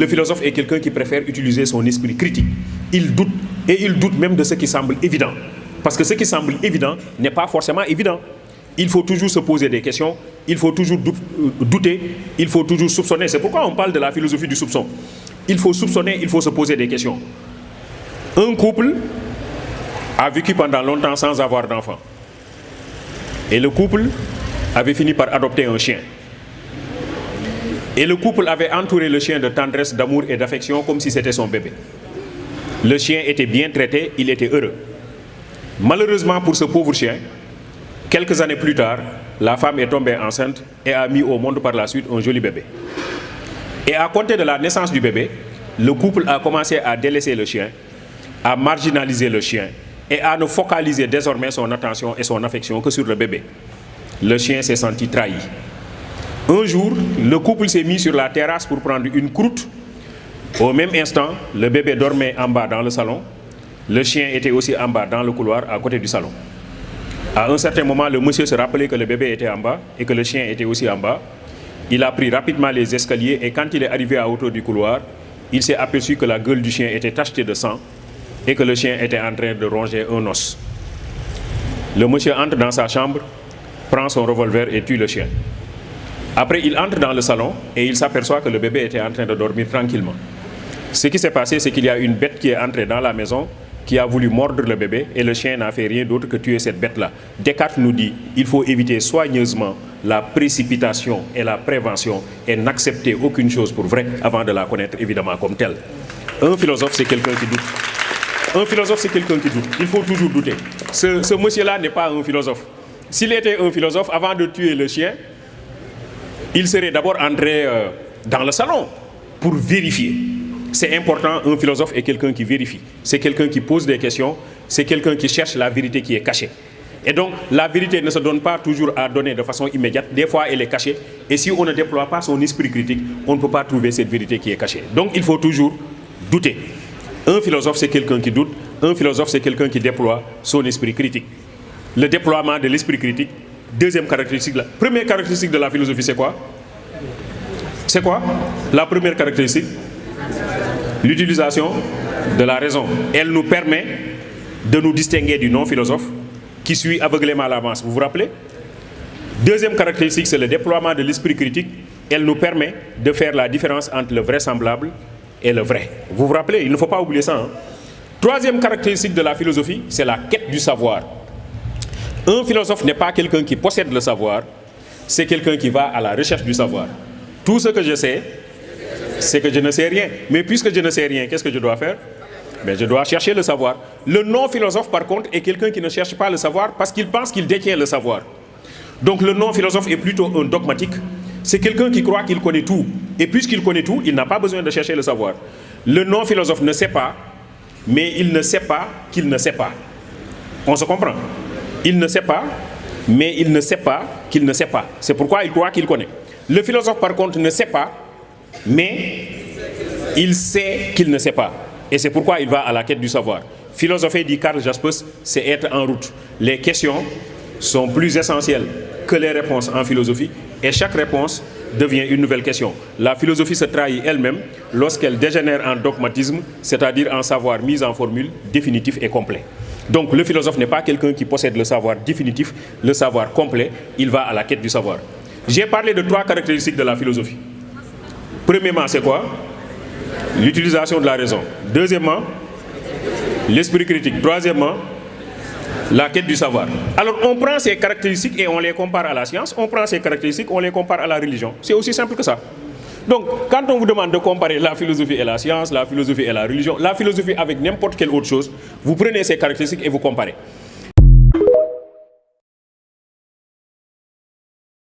le philosophe est quelqu'un qui préfère utiliser son esprit critique. Il doute, et il doute même de ce qui semble évident. Parce que ce qui semble évident n'est pas forcément évident. Il faut toujours se poser des questions, il faut toujours douter, il faut toujours soupçonner. C'est pourquoi on parle de la philosophie du soupçon. Il faut soupçonner, il faut se poser des questions. Un couple a vécu pendant longtemps sans avoir d'enfant. Et le couple avait fini par adopter un chien. Et le couple avait entouré le chien de tendresse, d'amour et d'affection comme si c'était son bébé. Le chien était bien traité, il était heureux. Malheureusement pour ce pauvre chien, quelques années plus tard, la femme est tombée enceinte et a mis au monde par la suite un joli bébé. Et à compter de la naissance du bébé, le couple a commencé à délaisser le chien, à marginaliser le chien et à ne focaliser désormais son attention et son affection que sur le bébé. Le chien s'est senti trahi. Un jour, le couple s'est mis sur la terrasse pour prendre une croûte. Au même instant, le bébé dormait en bas dans le salon. Le chien était aussi en bas dans le couloir à côté du salon. À un certain moment, le monsieur se rappelait que le bébé était en bas et que le chien était aussi en bas. Il a pris rapidement les escaliers et quand il est arrivé à hauteur du couloir, il s'est aperçu que la gueule du chien était tachetée de sang et que le chien était en train de ronger un os. Le monsieur entre dans sa chambre, prend son revolver et tue le chien. Après, il entre dans le salon et il s'aperçoit que le bébé était en train de dormir tranquillement. Ce qui s'est passé, c'est qu'il y a une bête qui est entrée dans la maison, qui a voulu mordre le bébé et le chien n'a fait rien d'autre que tuer cette bête-là. Descartes nous dit qu'il faut éviter soigneusement la précipitation et la prévention et n'accepter aucune chose pour vrai avant de la connaître évidemment comme telle. Un philosophe, c'est quelqu'un qui doute. Un philosophe, c'est quelqu'un qui doute. Il faut toujours douter. Ce monsieur-là n'est pas un philosophe. S'il était un philosophe, avant de tuer le chien, il serait d'abord entré dans le salon pour vérifier. C'est important, un philosophe est quelqu'un qui vérifie. C'est quelqu'un qui pose des questions, c'est quelqu'un qui cherche la vérité qui est cachée. Et donc, la vérité ne se donne pas toujours à donner de façon immédiate. Des fois, elle est cachée. Et si on ne déploie pas son esprit critique, on ne peut pas trouver cette vérité qui est cachée. Donc, il faut toujours douter. Un philosophe, c'est quelqu'un qui doute. Un philosophe, c'est quelqu'un qui déploie son esprit critique. Le déploiement de l'esprit critique, deuxième caractéristique. La première caractéristique de la philosophie, c'est quoi? C'est quoi? La première caractéristique? L'utilisation de la raison. Elle nous permet de nous distinguer du non-philosophe qui suit aveuglément la masse. Vous vous rappelez? Deuxième caractéristique, c'est le déploiement de l'esprit critique. Elle nous permet de faire la différence entre le vraisemblable et le vrai. Vous vous rappelez? Il ne faut pas oublier ça. Troisième caractéristique de la philosophie, c'est la quête du savoir. Un philosophe n'est pas quelqu'un qui possède le savoir, c'est quelqu'un qui va à la recherche du savoir. Tout ce que je sais, c'est que je ne sais rien. Mais puisque je ne sais rien, qu'est-ce que je dois faire? Mais je dois chercher le savoir. Le non-philosophe, par contre, est quelqu'un qui ne cherche pas le savoir parce qu'il pense qu'il détient le savoir. Donc le non-philosophe est plutôt un dogmatique. C'est quelqu'un qui croit qu'il connaît tout. Et puisqu'il connaît tout, il n'a pas besoin de chercher le savoir. Le non-philosophe ne sait pas, mais il ne sait pas qu'il ne sait pas. On se comprend? Il ne sait pas, mais il ne sait pas qu'il ne sait pas. C'est pourquoi il croit qu'il connaît. Le philosophe, par contre, ne sait pas, mais il sait qu'il ne sait pas. Et c'est pourquoi il va à la quête du savoir. Philosopher, dit Karl Jaspers, c'est être en route. Les questions sont plus essentielles que les réponses en philosophie et chaque réponse devient une nouvelle question. La philosophie se trahit elle-même lorsqu'elle dégénère en dogmatisme, c'est-à-dire en savoir mis en formule définitif et complet. Donc le philosophe n'est pas quelqu'un qui possède le savoir définitif, le savoir complet, il va à la quête du savoir. J'ai parlé de trois caractéristiques de la philosophie. Premièrement, c'est quoi? L'utilisation de la raison. Deuxièmement, l'esprit critique. Troisièmement, la quête du savoir. Alors on prend ces caractéristiques et on les compare à la science, on prend ces caractéristiques, on les compare à la religion. C'est aussi simple que ça. Donc quand on vous demande de comparer la philosophie et la science, la philosophie et la religion, la philosophie avec n'importe quelle autre chose, vous prenez ces caractéristiques et vous comparez.